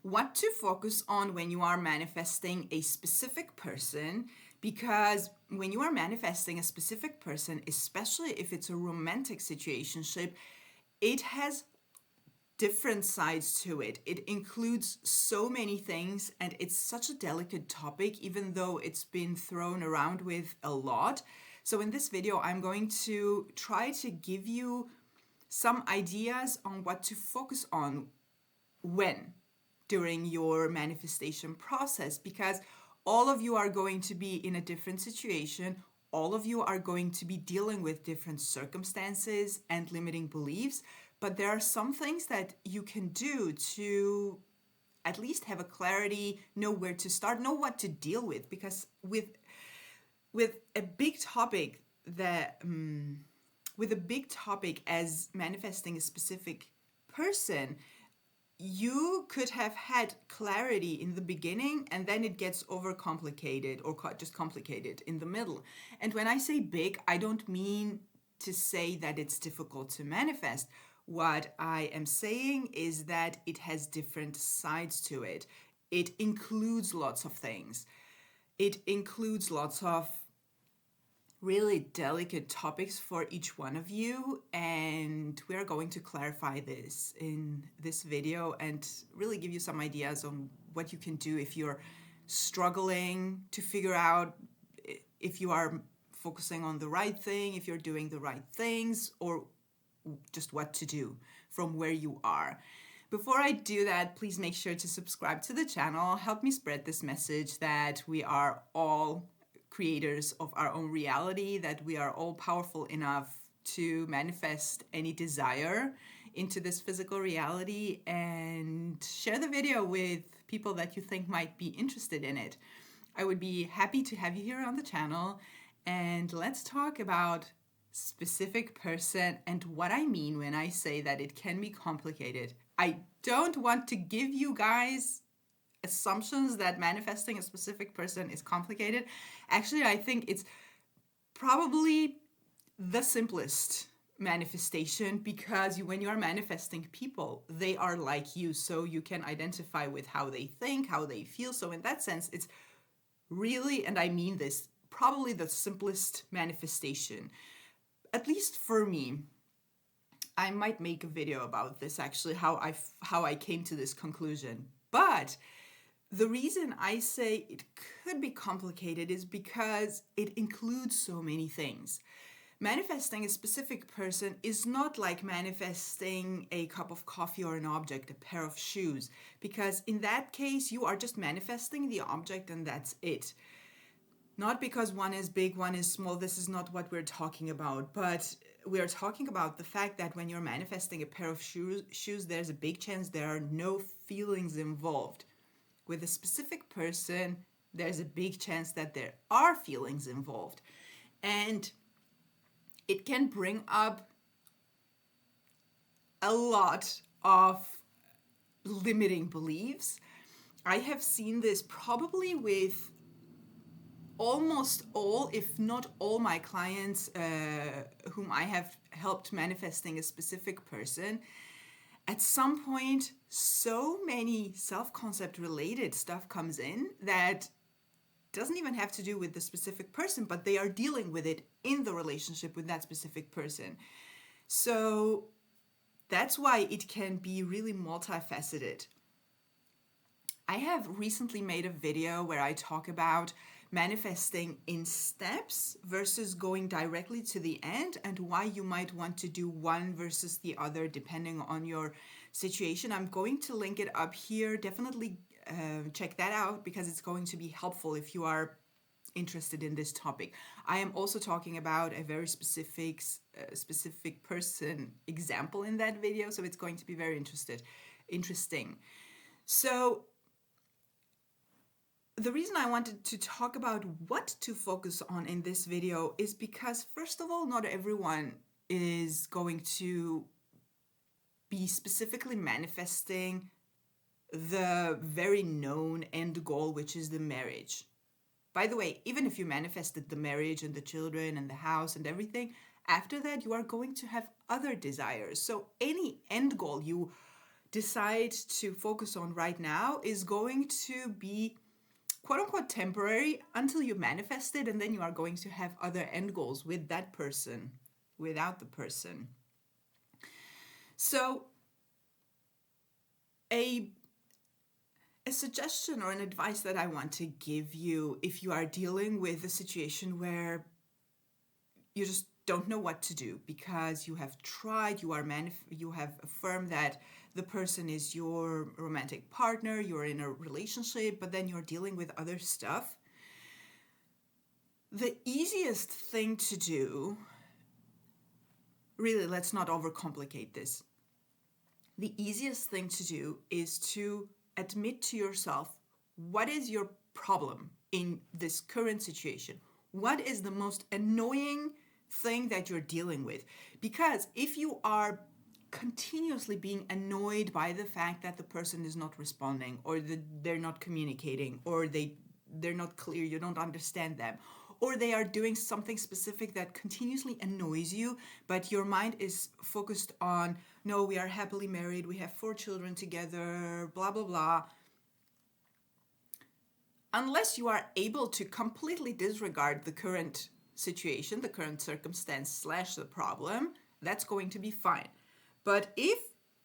what to focus on when you are manifesting a specific person, because when you are manifesting a specific person, especially if it's a romantic situationship, it has different sides to it. It includes so many things, and it's such a delicate topic, even though it's been thrown around with a lot. So in this video, I'm going to try to give you some ideas on what to focus on when during your manifestation process, because all of you are going to be in a different situation. All of you are going to be dealing with different circumstances and limiting beliefs, but there are some things that you can do to at least have a clarity, know where to start, know what to deal with, because with a big topic with a big topic as manifesting a specific person, you could have had clarity in the beginning, and then it gets overcomplicated or just complicated in the middle. And when I say big, I don't mean to say that it's difficult to manifest. What I am saying is that it has different sides to it. It includes lots of things. It includes lots of really delicate topics for each one of you, and we're going to clarify this in this video and really give you some ideas on what you can do if you're struggling to figure out if you are focusing on the right thing, if you're doing the right things, or just what to do from where you are. Before I do that, please make sure to subscribe to the channel. Help me spread this message that we are all creators of our own reality, that we are all powerful enough to manifest any desire into this physical reality, and share the video with people that you think might be interested in it. I would be happy to have you here on the channel, and let's talk about specific person and what I mean when I say that it can be complicated. I don't want to give you guys assumptions that manifesting a specific person is complicated. Actually, I think it's probably the simplest manifestation, because when you are manifesting people, they are like you, so you can identify with how they think, how they feel. So in that sense, it's really, and I mean this, probably the simplest manifestation, at least for me. I might make a video about this, actually, how I came to this conclusion. But the reason I say it could be complicated is because it includes so many things. Manifesting a specific person is not like manifesting a cup of coffee or an object, a pair of shoes, because in that case, you are just manifesting the object and that's it. Not because one is big, one is small, this is not what we're talking about, but we are talking about the fact that when you're manifesting a pair of shoes, there's a big chance there are no feelings involved. With a specific person, there's a big chance that there are feelings involved. And it can bring up a lot of limiting beliefs. I have seen this probably with almost all, if not all, my clients whom I have helped manifesting a specific person. At some point, so many self-concept related stuff comes in that doesn't even have to do with the specific person, but they are dealing with it in the relationship with that specific person. So that's why it can be really multifaceted. I have recently made a video where I talk about manifesting in steps versus going directly to the end, and why you might want to do one versus the other depending on your situation. I'm going to link it up here. Definitely check that out, because it's going to be helpful if you are interested in this topic. I am also talking about a very specific person example in that video, so it's going to be very interesting. So the reason I wanted to talk about what to focus on in this video is because, first of all, not everyone is going to be specifically manifesting the very known end goal, which is the marriage. By the way, even if you manifested the marriage and the children and the house and everything, after that you are going to have other desires. So any end goal you decide to focus on right now is going to be quote unquote temporary until you manifest it, and then you are going to have other end goals with that person, without the person. So a suggestion or an advice that I want to give you if you are dealing with a situation where you just don't know what to do because you have tried, you have affirmed that the person is your romantic partner, you're in a relationship, but then you're dealing with other stuff. The easiest thing to do, really, let's not overcomplicate this. The easiest thing to do is to admit to yourself, what is your problem in this current situation? What is the most annoying thing that you're dealing with? Because if you are continuously being annoyed by the fact that the person is not responding, or that they're not communicating, or they're not clear, you don't understand them, or they are doing something specific that continuously annoys you, but your mind is focused on, no, we are happily married, we have 4 children together, blah, blah, blah. Unless you are able to completely disregard the current situation, the current circumstance / the problem, that's going to be fine. But if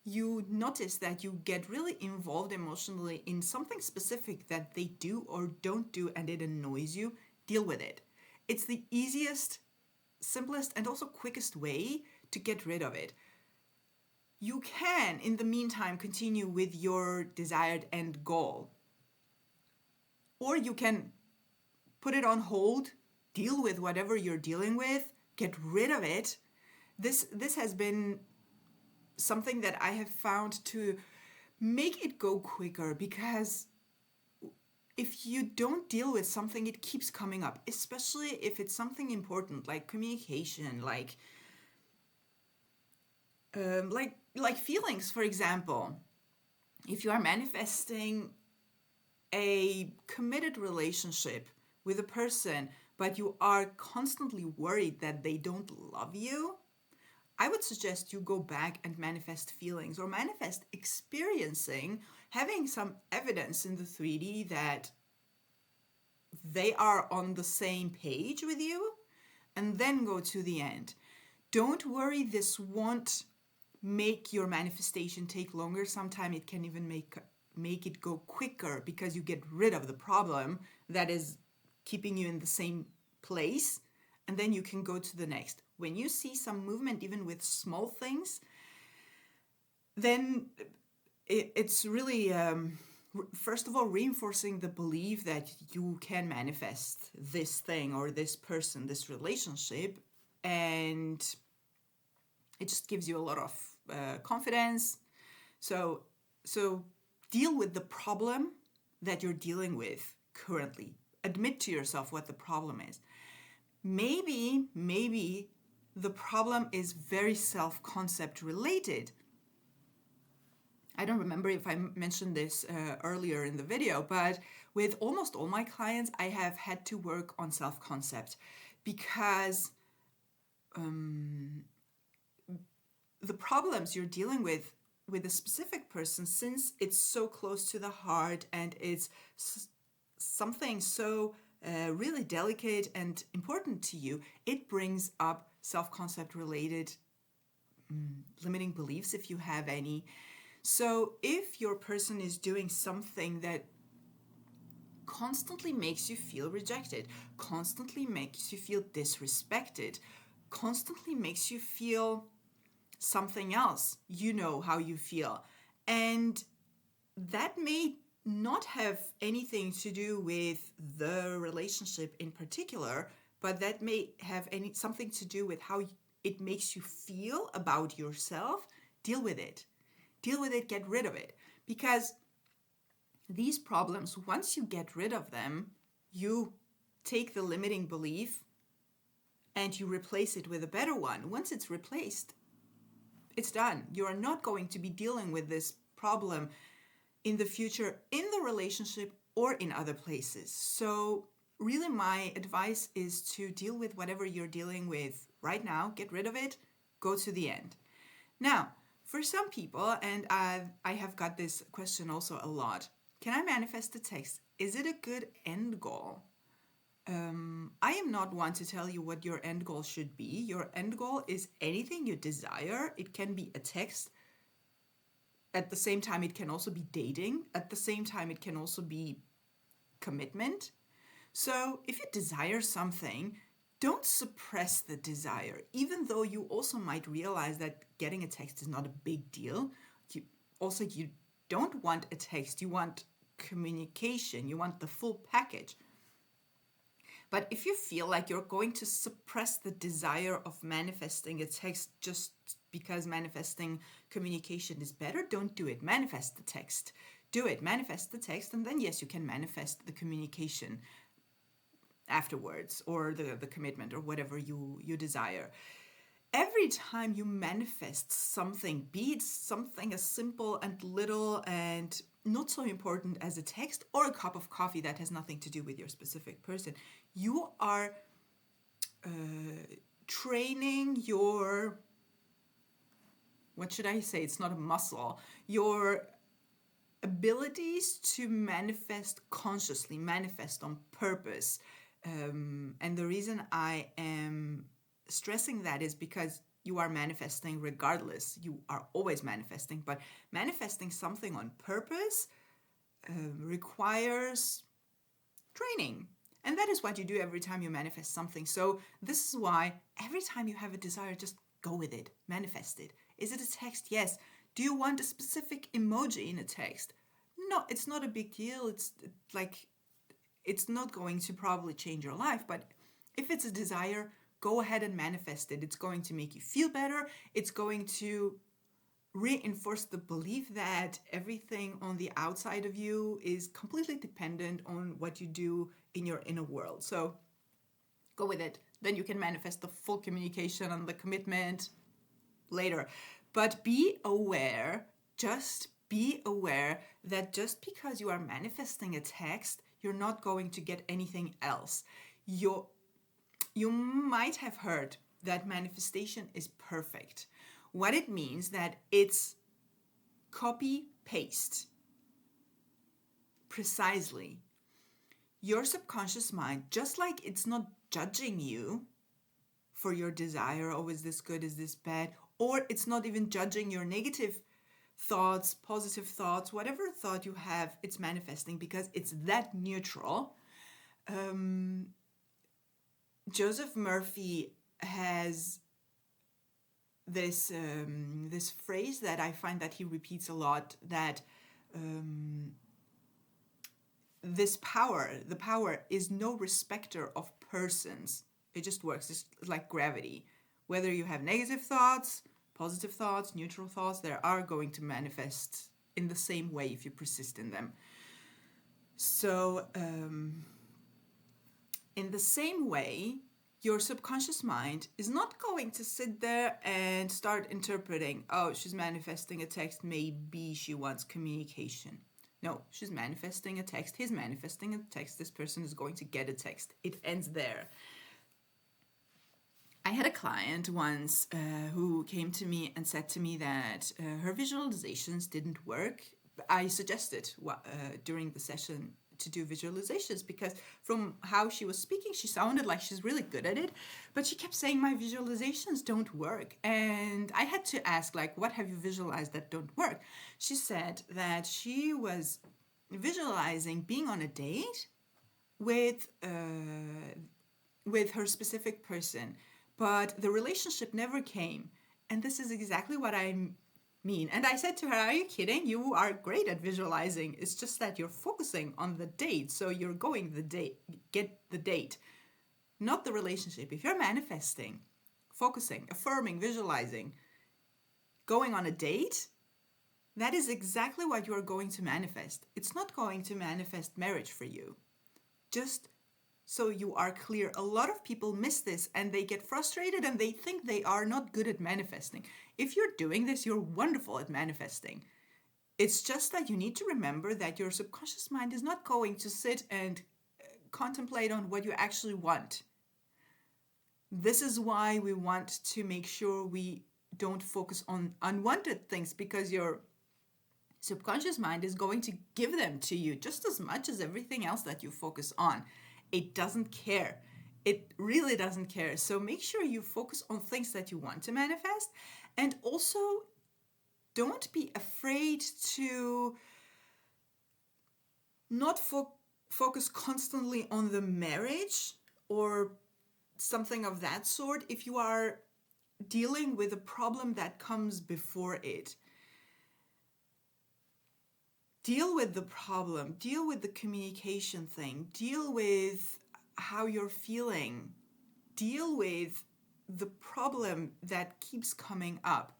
you notice that you get really involved emotionally in something specific that they do or don't do and it annoys you, deal with it. It's the easiest, simplest, and also quickest way to get rid of it. You can, in the meantime, continue with your desired end goal. Or you can put it on hold, deal with whatever you're dealing with, get rid of it. This has been something that I have found to make it go quicker, because if you don't deal with something, it keeps coming up, especially if it's something important like communication, like feelings, for example. If you are manifesting a committed relationship with a person, but you are constantly worried that they don't love you, I would suggest you go back and manifest feelings, or manifest experiencing, having some evidence in the 3D that they are on the same page with you, and then go to the end. Don't worry, this won't make your manifestation take longer. Sometimes it can even make it go quicker, because you get rid of the problem that is keeping you in the same place, and then you can go to the next. When you see some movement, even with small things, then it's really, first of all, reinforcing the belief that you can manifest this thing or this person, this relationship, and it just gives you a lot of confidence. So deal with the problem that you're dealing with currently. Admit to yourself what the problem is. Maybe the problem is very self-concept related. I don't remember if I mentioned this earlier in the video, but with almost all my clients, I have had to work on self-concept, because the problems you're dealing with a specific person, since it's so close to the heart and it's something so really delicate and important to you, it brings up self-concept related limiting beliefs, if you have any. So if your person is doing something that constantly makes you feel rejected, constantly makes you feel disrespected, constantly makes you feel something else, you know how you feel, and that may not have anything to do with the relationship in particular, but that may have something to do with how it makes you feel about yourself. Deal with it, get rid of it, because these problems, once you get rid of them, you take the limiting belief and you replace it with a better one. Once it's replaced, it's done. You are not going to be dealing with this problem in the future, in the relationship or in other places. So really, my advice is to deal with whatever you're dealing with right now, get rid of it, go to the end. Now, For some people, and I have got this question also a lot, can I manifest a text? Is it a good end goal? I am not one to tell you what your end goal should be. Your end goal is anything you desire. It can be a text. At the same time, it can also be dating. At the same time, it can also be commitment. So if you desire something, don't suppress the desire, even though you also might realize that getting a text is not a big deal. You don't want a text, you want communication, you want the full package. But if you feel like you're going to suppress the desire of manifesting a text just because manifesting communication is better, don't do it. Manifest the text. Do it. Manifest the text, and then yes, you can manifest the communication afterwards, or the commitment, or whatever you desire. Every time you manifest something, be it something as simple and little and not so important as a text or a cup of coffee that has nothing to do with your specific person, you are training your, what should I say? It's not a muscle. Your abilities to manifest consciously, manifest on purpose. And the reason I am stressing that is because you are manifesting regardless. You are always manifesting, but manifesting something on purpose requires training. And that is what you do every time you manifest something. So this is why every time you have a desire, just go with it, manifest it. Is it a text? Yes. Do you want a specific emoji in a text? No, it's not a big deal. It's not going to probably change your life, but if it's a desire, go ahead and manifest it. It's going to make you feel better. It's going to reinforce the belief that everything on the outside of you is completely dependent on what you do in your inner world. So go with it. Then you can manifest the full communication and the commitment later. But be aware, just be aware that just because you are manifesting a text, you're not going to get anything else. You might have heard that manifestation is perfect. What it means that it's copy paste precisely. Your subconscious mind, just like it's not judging you for your desire, oh, is this good, is this bad, or it's not even judging your negative thoughts, positive thoughts, whatever thought you have, it's manifesting because it's that neutral. Joseph Murphy has this phrase that I find that he repeats a lot, that the power is no respecter of persons. It just works. It's like gravity. Whether you have negative thoughts, positive thoughts, neutral thoughts, they are going to manifest in the same way if you persist in them. So in the same way, your subconscious mind is not going to sit there and start interpreting, oh, she's manifesting a text, maybe she wants communication. No, she's manifesting a text, he's manifesting a text, this person is going to get a text. It ends there. I had a client once who came to me and said to me that her visualizations didn't work. I suggested during the session to do visualizations because from how she was speaking, she sounded like she's really good at it, but she kept saying my visualizations don't work. And I had to ask, like, what have you visualized that don't work? She said that she was visualizing being on a date with her specific person, but the relationship never came. And this is exactly what I mean. And I said to her, are you kidding? You are great at visualizing. It's just that you're focusing on the date. So you're going the date, get the date, not the relationship. If you're manifesting, focusing, affirming, visualizing, going on a date, that is exactly what you are going to manifest. It's not going to manifest marriage for you. Just so you are clear, a lot of people miss this and they get frustrated and they think they are not good at manifesting. If you're doing this, you're wonderful at manifesting. It's just that you need to remember that your subconscious mind is not going to sit and contemplate on what you actually want. This is why we want to make sure we don't focus on unwanted things, because your subconscious mind is going to give them to you just as much as everything else that you focus on. It doesn't care. It really doesn't care. So make sure you focus on things that you want to manifest, and also don't be afraid to not focus constantly on the marriage or something of that sort if you are dealing with a problem that comes before it. Deal with the problem, deal with the communication thing, deal with how you're feeling, deal with the problem that keeps coming up,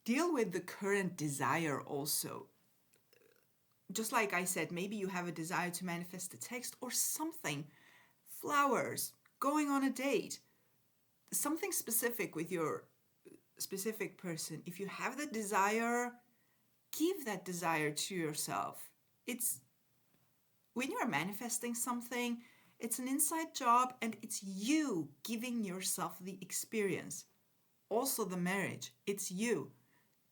deal with the current desire also. Just like I said, maybe you have a desire to manifest a text or something, flowers, going on a date, something specific with your specific person. If you have the desire, give that desire to yourself. It's when you're manifesting something, it's an inside job, and it's you giving yourself the experience. Also the marriage, it's you.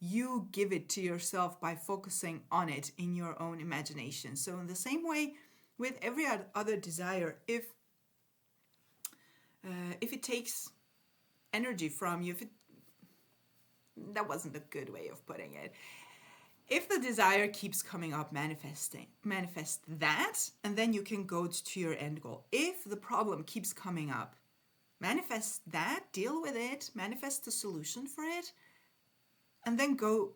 You give it to yourself by focusing on it in your own imagination. So in the same way with every other desire, if it takes energy from you, that wasn't a good way of putting it. If the desire keeps coming up, manifest that, and then you can go to your end goal. If the problem keeps coming up, manifest that, deal with it, manifest the solution for it, and then go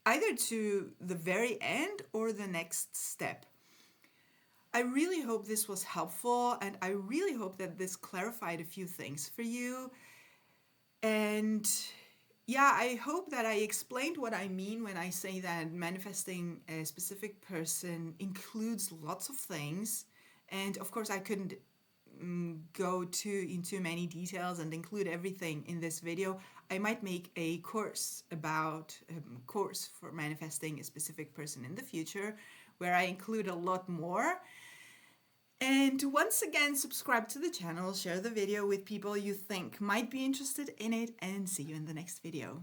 either to the very end or the next step. I really hope this was helpful, and I really hope that this clarified a few things for you. And yeah, I hope that I explained what I mean when I say that manifesting a specific person includes lots of things. And of course, I couldn't go into many details and include everything in this video. I might make a course for manifesting a specific person in the future, where I include a lot more. And once again, subscribe to the channel, share the video with people you think might be interested in it, and see you in the next video.